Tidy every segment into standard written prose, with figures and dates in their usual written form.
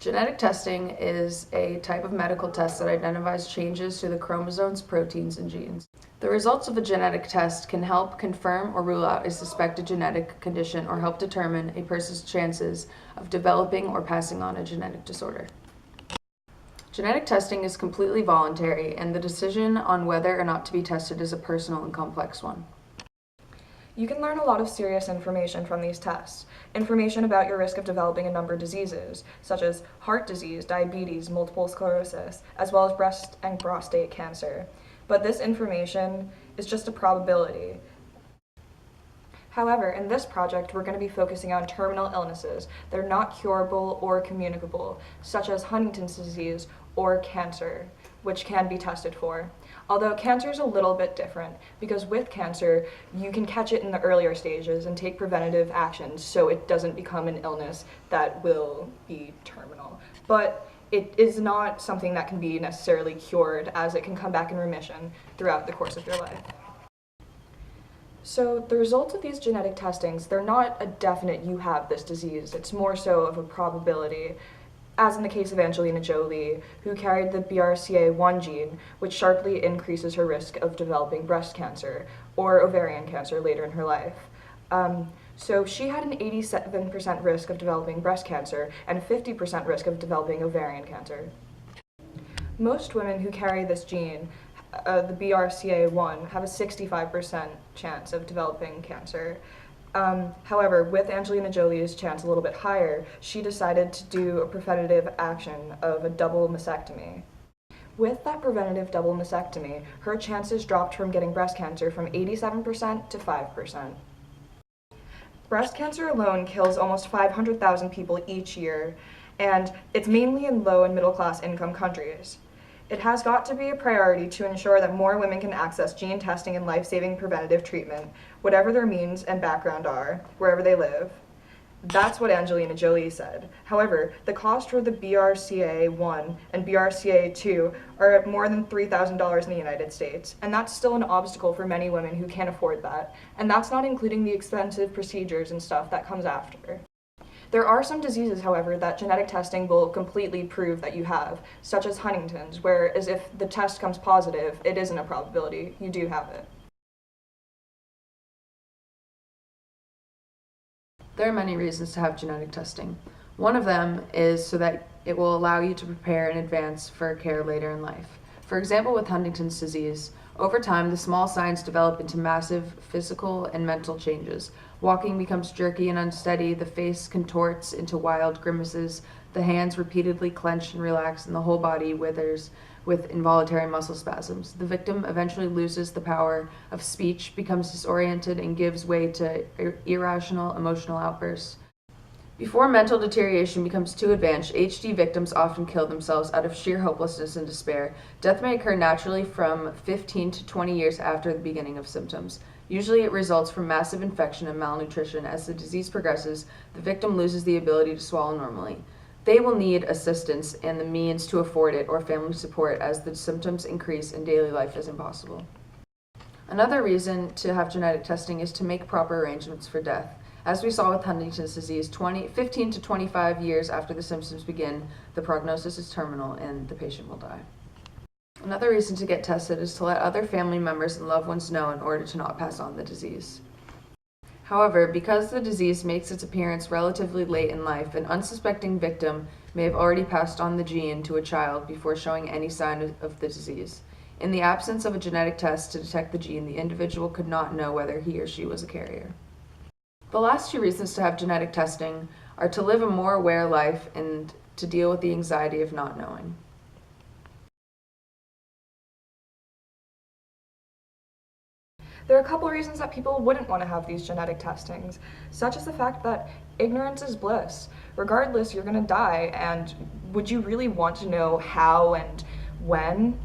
Genetic testing is a type of medical test that identifies changes to the chromosomes, proteins, and genes. The results of a genetic test can help confirm or rule out a suspected genetic condition or help determine a person's chances of developing or passing on a genetic disorder. Genetic testing is completely voluntary, and the decision on whether or not to be tested is a personal and complex one. You can learn a lot of serious information from these tests. Information about your risk of developing a number of diseases, such as heart disease, diabetes, multiple sclerosis, as well as breast and prostate cancer. But this information is just a probability. However, in this project, we're going to be focusing on terminal illnesses. They're not curable or communicable, such as Huntington's disease or cancer, which can be tested for. Although cancer is a little bit different, because with cancer, you can catch it in the earlier stages and take preventative actions so it doesn't become an illness that will be terminal. But it is not something that can be necessarily cured, as it can come back in remission throughout the course of your life. So the results of these genetic testings, they're not a definite you have this disease, it's more so of a probability, as in the case of Angelina Jolie, who carried the BRCA1 gene, which sharply increases her risk of developing breast cancer or ovarian cancer later in her life. So she had an 87% risk of developing breast cancer and 50% risk of developing ovarian cancer. Most women who carry this gene, the BRCA1, have a 65% chance of developing cancer. However, with Angelina Jolie's chance a little bit higher, she decided to do a preventative action of a double mastectomy. With that preventative double mastectomy, her chances dropped from getting breast cancer from 87% to 5%. Breast cancer alone kills almost 500,000 people each year, and it's mainly in low and middle class income countries. It has got to be a priority to ensure that more women can access gene testing and life-saving preventative treatment, whatever their means and background are, wherever they live. That's what Angelina Jolie said. However, the cost for the BRCA1 and BRCA2 are at more than $3,000 in the United States, and that's still an obstacle for many women who can't afford that, and that's not including the expensive procedures and stuff that comes after. There are some diseases, however, that genetic testing will completely prove that you have, such as Huntington's, whereas if the test comes positive, it isn't a probability, you do have it. There are many reasons to have genetic testing. One of them is so that it will allow you to prepare in advance for care later in life. For example, with Huntington's disease, over time, the small signs develop into massive physical and mental changes. Walking becomes jerky and unsteady, the face contorts into wild grimaces, the hands repeatedly clench and relax, and the whole body withers with involuntary muscle spasms. The victim eventually loses the power of speech, becomes disoriented, and gives way to irrational emotional outbursts. Before mental deterioration becomes too advanced, HD victims often kill themselves out of sheer hopelessness and despair. Death may occur naturally from 15 to 20 years after the beginning of symptoms. Usually it results from massive infection and malnutrition. As the disease progresses, the victim loses the ability to swallow normally. They will need assistance and the means to afford it or family support as the symptoms increase and daily life is impossible. Another reason to have genetic testing is to make proper arrangements for death. As we saw with Huntington's disease, 15 to 25 years after the symptoms begin, the prognosis is terminal and the patient will die. Another reason to get tested is to let other family members and loved ones know in order to not pass on the disease. However, because the disease makes its appearance relatively late in life, an unsuspecting victim may have already passed on the gene to a child before showing any sign of the disease. In the absence of a genetic test to detect the gene, the individual could not know whether he or she was a carrier. The last two reasons to have genetic testing are to live a more aware life and to deal with the anxiety of not knowing. There are a couple reasons that people wouldn't want to have these genetic testings, such as the fact that ignorance is bliss. Regardless, you're going to die, and would you really want to know how and when?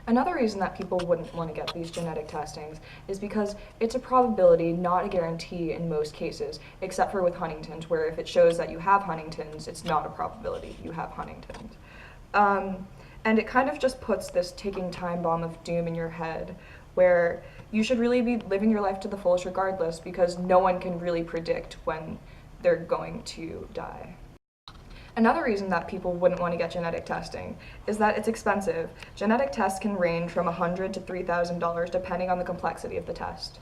Another reason that people wouldn't want to get these genetic testings is because it's a probability, not a guarantee in most cases, except for with Huntington's, where if it shows that you have Huntington's, it's not a probability you have Huntington's. And it kind of just puts this ticking time bomb of doom in your head, where you should really be living your life to the fullest regardless, because no one can really predict when they're going to die. Another reason that people wouldn't want to get genetic testing is that it's expensive. Genetic tests can range from $100 to $3,000 depending on the complexity of the test.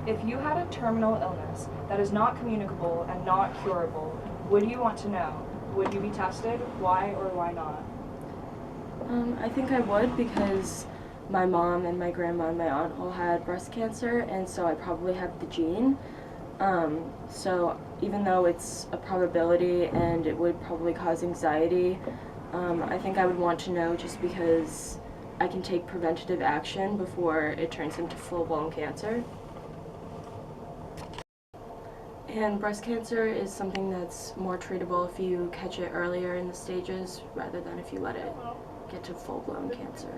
If you had a terminal illness that is not communicable and not curable, would you want to know? Would you be tested? Why or why not? I think I would, because my mom and my grandma and my aunt all had breast cancer, and so I probably have the gene. So even though it's a probability and it would probably cause anxiety, I think I would want to know, just because I can take preventative action before it turns into full-blown cancer. And breast cancer is something that's more treatable if you catch it earlier in the stages rather than if you let it get to full-blown cancer.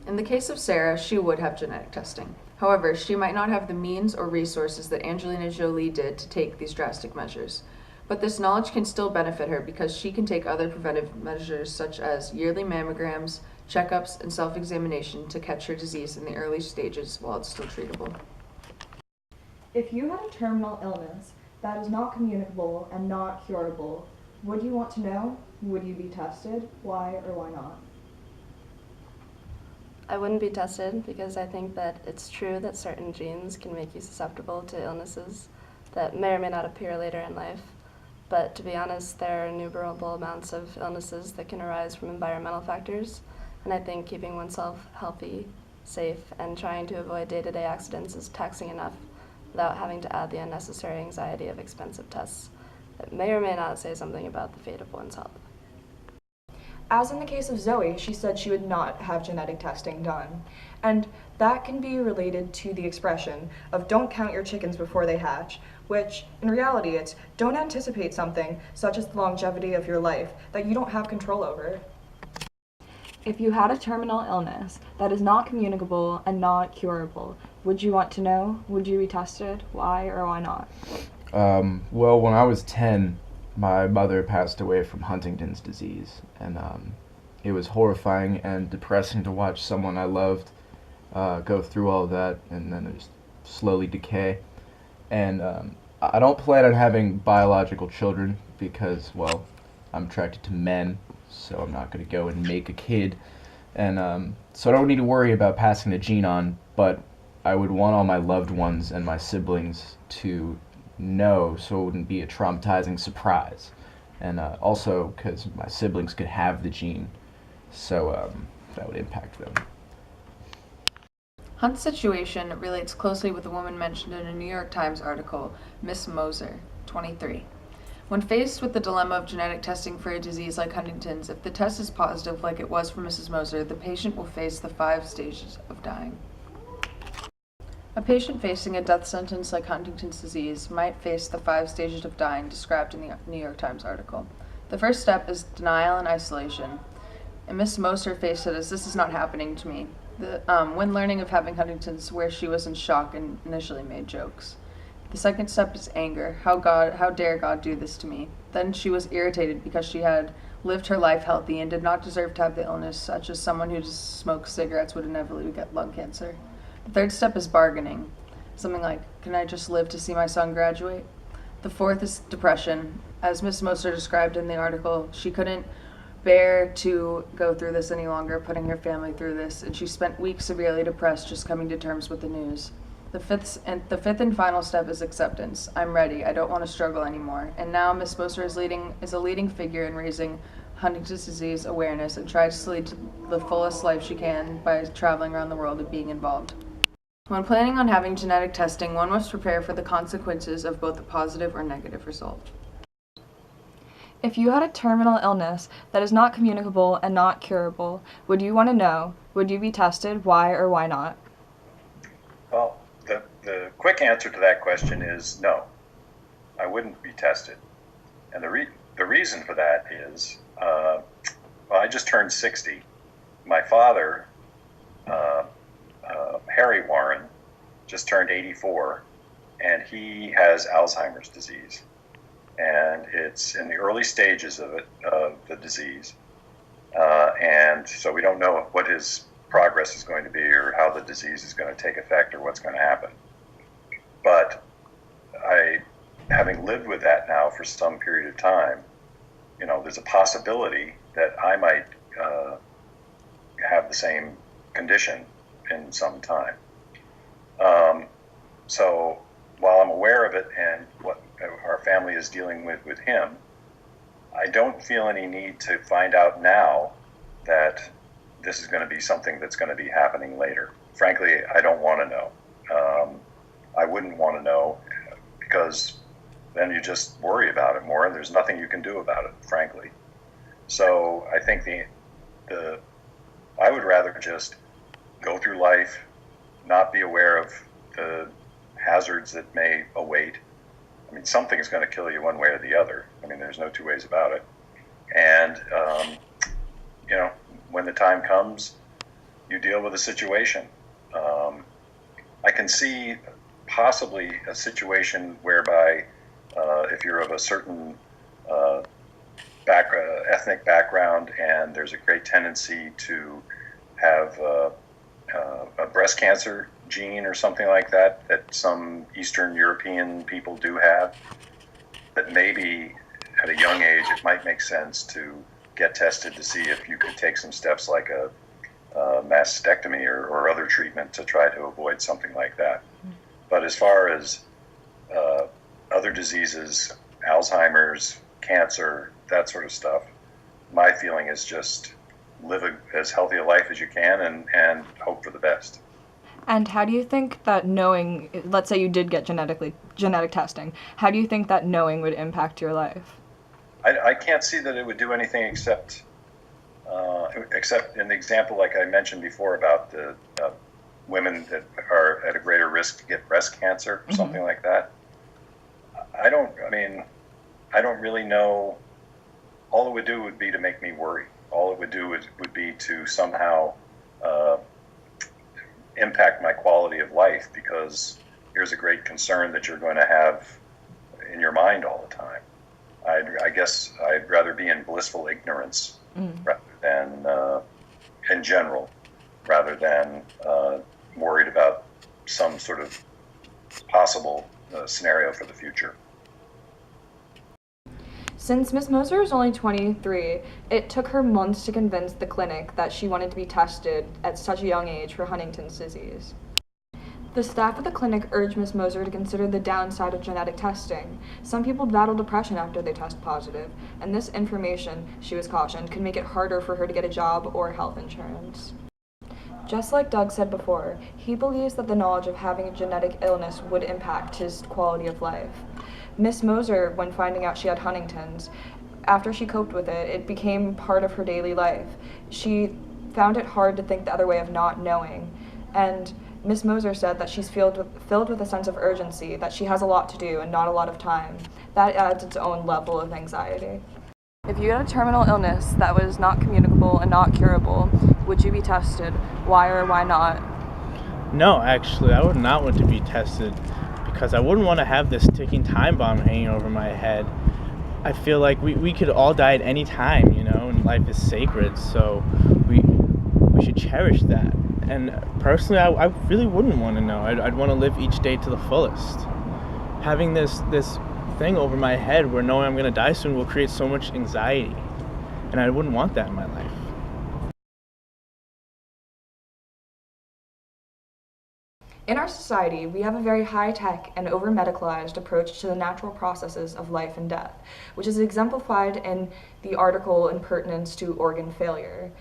In the case of Sarah, she would have genetic testing. However, she might not have the means or resources that Angelina Jolie did to take these drastic measures. But this knowledge can still benefit her because she can take other preventive measures such as yearly mammograms, checkups, and self-examination to catch her disease in the early stages while it's still treatable. If you had a terminal illness that is not communicable and not curable, would you want to know? Would you be tested? Why or why not? I wouldn't be tested because I think that it's true that certain genes can make you susceptible to illnesses that may or may not appear later in life. But to be honest, there are innumerable amounts of illnesses that can arise from environmental factors, and I think keeping oneself healthy, safe, and trying to avoid day-to-day accidents is taxing enough without having to add the unnecessary anxiety of expensive tests that may or may not say something about the fate of one's health. As in the case of Zoe, she said she would not have genetic testing done. And that can be related to the expression of don't count your chickens before they hatch, which in reality it's don't anticipate something, such as the longevity of your life, that you don't have control over. If you had a terminal illness that is not communicable and not curable, would you want to know? Would you be tested? Why or why not? Well, when I was 10, my mother passed away from Huntington's disease, and it was horrifying and depressing to watch someone I loved go through all of that and then just slowly decay. And I don't plan on having biological children because, well, I'm attracted to men, so I'm not going to go and make a kid. And so I don't need to worry about passing the gene on, but I would want all my loved ones and my siblings to know so it wouldn't be a traumatizing surprise. And also because my siblings could have the gene, so that would impact them. Hunt's situation relates closely with a woman mentioned in a New York Times article, Miss Moser, 23. When faced with the dilemma of genetic testing for a disease like Huntington's, if the test is positive like it was for Mrs. Moser, the patient will face the 5 stages of dying. A patient facing a death sentence like Huntington's disease might face the 5 stages of dying described in the New York Times article. The first step is denial and isolation. And Miss Moser faced it as this is not happening to me. When learning of having Huntington's, where she was in shock and initially made jokes. The second step is anger. How dare God do this to me? Then she was irritated because she had lived her life healthy and did not deserve to have the illness, such as someone who just smokes cigarettes would inevitably get lung cancer. The third step is bargaining. Something like, can I just live to see my son graduate? The fourth is depression. As Miss Moser described in the article, she couldn't bear to go through this any longer, putting her family through this, and she spent weeks severely depressed just coming to terms with the news. The fifth and final step is acceptance. I'm ready. I don't want to struggle anymore. And now Miss Moser is a leading figure in raising Huntington's disease awareness and tries to lead to the fullest life she can by traveling around the world and being involved. When planning on having genetic testing, one must prepare for the consequences of both a positive or negative result. If you had a terminal illness that is not communicable and not curable, would you want to know? Would you be tested? Why or why not? Well, the quick answer to that question is no. I wouldn't be tested. And the reason for that is, well, I just turned 60. My father, Harry Warren, just turned 84, and he has Alzheimer's disease. And it's in the early stages of the disease. And so we don't know what his progress is going to be or how the disease is going to take effect or what's going to happen. But having lived with that now for some period of time, there's a possibility that I might have the same condition in some time. So while I'm aware of it and what our family is dealing with him, I don't feel any need to find out now that this is going to be something that's going to be happening later. Frankly, I don't want to know. I wouldn't want to know, because then you just worry about it more and there's nothing you can do about it, frankly. So I think I would rather just go through life, not be aware of the hazards that may await. I mean, something's going to kill you one way or the other. I mean, there's no two ways about it. And, when the time comes, you deal with the situation. I can see possibly a situation whereby if you're of a certain ethnic background and there's a great tendency to have a breast cancer gene or something like that some Eastern European people do have, that maybe at a young age it might make sense to get tested to see if you could take some steps like a mastectomy or other treatment to try to avoid something like that. But as far as other diseases, Alzheimer's, cancer, that sort of stuff, my feeling is just live as healthy a life as you can and hope for the best. And how do you think that knowing, let's say you did get genetic testing, how do you think that knowing would impact your life? I can't see that it would do anything except in the example like I mentioned before about the women that are at a greater risk to get breast cancer or something like that. I don't really know. All it would do would be to make me worry. All it would do would be to somehow impact my quality of life, because here's a great concern that you're going to have in your mind all the time. I guess I'd rather be in blissful ignorance rather than, in general, rather than worried about some sort of possible scenario for the future. Since Miss Moser is only 23, it took her months to convince the clinic that she wanted to be tested at such a young age for Huntington's disease. The staff at the clinic urged Miss Moser to consider the downside of genetic testing. Some people battle depression after they test positive, and this information, she was cautioned, could make it harder for her to get a job or health insurance. Just like Doug said before, he believes that the knowledge of having a genetic illness would impact his quality of life. Miss Moser, when finding out she had Huntington's, after she coped with it, it became part of her daily life. She found it hard to think the other way of not knowing, and Miss Moser said that she's filled with a sense of urgency, that she has a lot to do and not a lot of time. That adds its own level of anxiety. If you had a terminal illness that was not communicable and not curable, would you be tested? Why or why not? No, actually, I would not want to be tested, because I wouldn't want to have this ticking time bomb hanging over my head. I feel like we could all die at any time, and life is sacred, so we should cherish that. And personally, I really wouldn't want to know. I'd want to live each day to the fullest. Having this thing over my head where knowing I'm going to die soon will create so much anxiety, and I wouldn't want that in my life. In our society, we have a very high-tech and over-medicalized approach to the natural processes of life and death, which is exemplified in the article Impertinence to Organ Failure.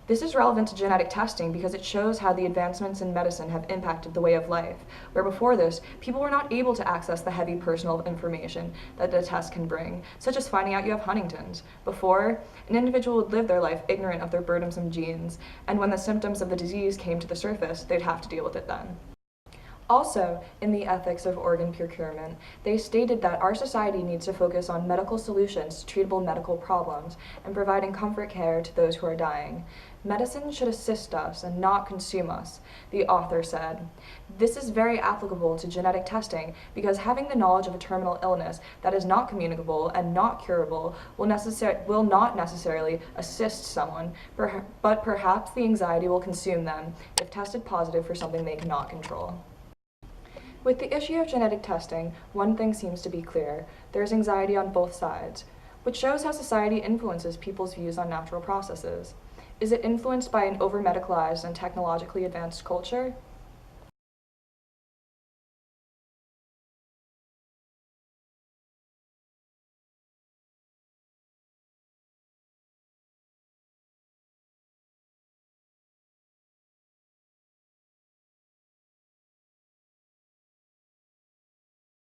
This is relevant to genetic testing because it shows how the advancements in medicine have impacted the way of life, where before this, people were not able to access the heavy personal information that a test can bring, such as finding out you have Huntington's. Before, an individual would live their life ignorant of their burdensome genes, and when the symptoms of the disease came to the surface, they'd have to deal with it then. Also, in the ethics of organ procurement, they stated that our society needs to focus on medical solutions to treatable medical problems and providing comfort care to those who are dying. Medicine should assist us and not consume us, the author said. This is very applicable to genetic testing because having the knowledge of a terminal illness that is not communicable and not curable will not necessarily assist someone, but perhaps the anxiety will consume them if tested positive for something they cannot control. With the issue of genetic testing, one thing seems to be clear. There is anxiety on both sides, which shows how society influences people's views on natural processes. Is it influenced by an over-medicalized and technologically advanced culture?